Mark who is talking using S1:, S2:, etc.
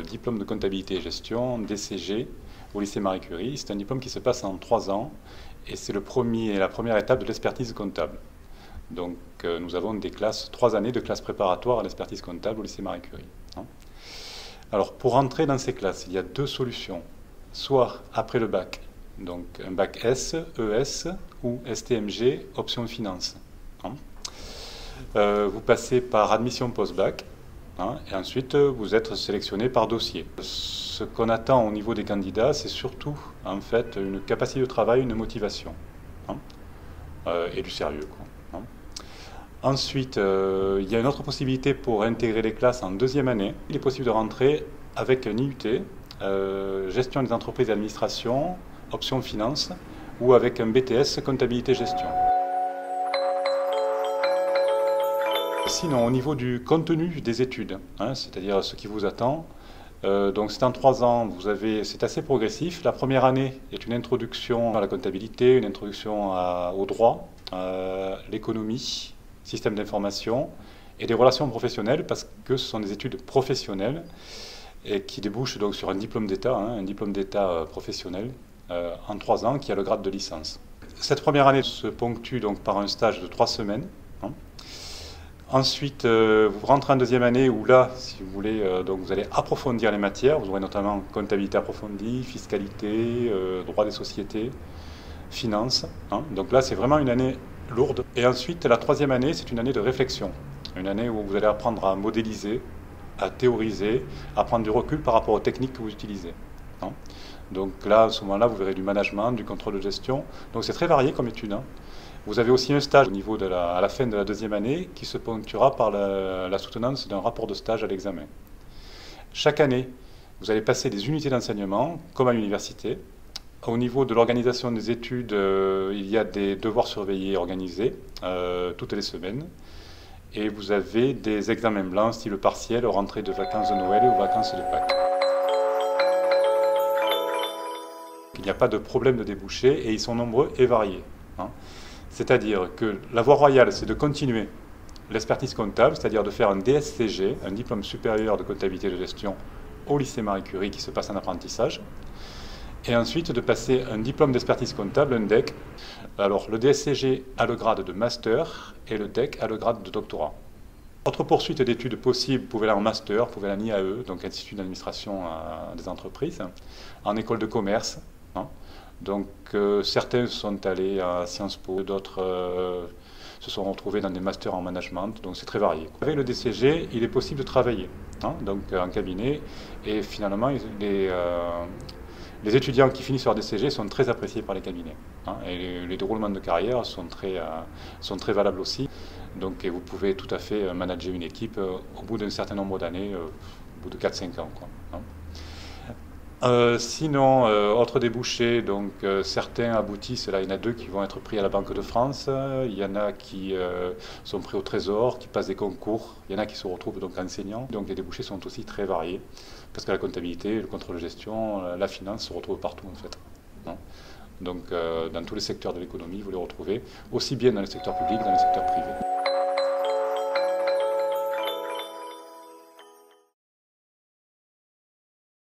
S1: diplôme de comptabilité et gestion, DCG, au lycée Marie Curie. C'est un diplôme qui se passe en 3 ans et c'est la première étape de l'expertise comptable. Donc nous avons 3 années de classes préparatoires à l'expertise comptable au lycée Marie Curie. Alors pour rentrer dans ces classes, il y a 2 solutions. Soit après le bac, donc un bac S, ES ou STMG, option finance. Vous passez par admission post-bac et ensuite vous êtes sélectionné par dossier. Ce qu'on attend au niveau des candidats, c'est surtout en fait une capacité de travail, une motivation et du sérieux. Ensuite, il y a une autre possibilité pour intégrer les classes en 2e année. Il est possible de rentrer avec un IUT, gestion des entreprises et administration, option finance, ou avec un BTS, comptabilité gestion. Sinon, au niveau du contenu des études, c'est-à-dire ce qui vous attend, donc c'est en 3 ans, c'est assez progressif. La première année est une introduction à la comptabilité, une introduction au droit, à l'économie, système d'information et des relations professionnelles, parce que ce sont des études professionnelles et qui débouchent donc sur un diplôme d'État professionnel en 3 ans qui a le grade de licence. Cette première année se ponctue donc par un stage de 3 semaines. Ensuite, vous rentrez en 2e année où là, si vous voulez, donc vous allez approfondir les matières. Vous aurez notamment comptabilité approfondie, fiscalité, droit des sociétés, finance. Donc là, c'est vraiment une année lourde. Et ensuite, la 3e année, c'est une année de réflexion. Une année où vous allez apprendre à modéliser, à théoriser, à prendre du recul par rapport aux techniques que vous utilisez. Donc là, à ce moment-là, vous verrez du management, du contrôle de gestion. Donc c'est très varié comme étude. Vous avez aussi un stage au niveau à la fin de la 2e année qui se ponctuera par la soutenance d'un rapport de stage à l'examen. Chaque année, vous allez passer des unités d'enseignement, comme à l'université. Au niveau de l'organisation des études, il y a des devoirs surveillés organisés toutes les semaines. Et vous avez des examens blancs, style partiel, aux rentrées de vacances de Noël et aux vacances de Pâques. Il n'y a pas de problème de débouché et ils sont nombreux et variés. C'est-à-dire que la voie royale, c'est de continuer l'expertise comptable, c'est-à-dire de faire un DSCG, un diplôme supérieur de comptabilité et de gestion au lycée Marie Curie qui se passe en apprentissage. Et ensuite de passer un diplôme d'expertise comptable, un DEC. Alors le DSCG a le grade de master et le DEC a le grade de doctorat. Autre poursuite d'études possible, vous pouvez aller en master, vous pouvez aller en IAE, donc Institut d'administration des entreprises, en école de commerce. Donc certains sont allés à Sciences Po, d'autres se sont retrouvés dans des masters en management, donc c'est très varié. Avec le DCG, il est possible de travailler donc en cabinet, et finalement les étudiants qui finissent leur DCG sont très appréciés par les cabinets. Et les déroulements de carrière sont très valables aussi. Donc vous pouvez tout à fait manager une équipe au bout d'un certain nombre d'années, au bout de 4-5 ans. Sinon, autre débouché, donc certains aboutissent, là il y en a 2 qui vont être pris à la Banque de France, il y en a qui sont pris au Trésor, qui passent des concours, il y en a qui se retrouvent donc enseignants, donc les débouchés sont aussi très variés, parce que la comptabilité, le contrôle de gestion, la finance se retrouvent partout en fait. Donc dans tous les secteurs de l'économie, vous les retrouvez, aussi bien dans le secteur public que dans le secteur privé.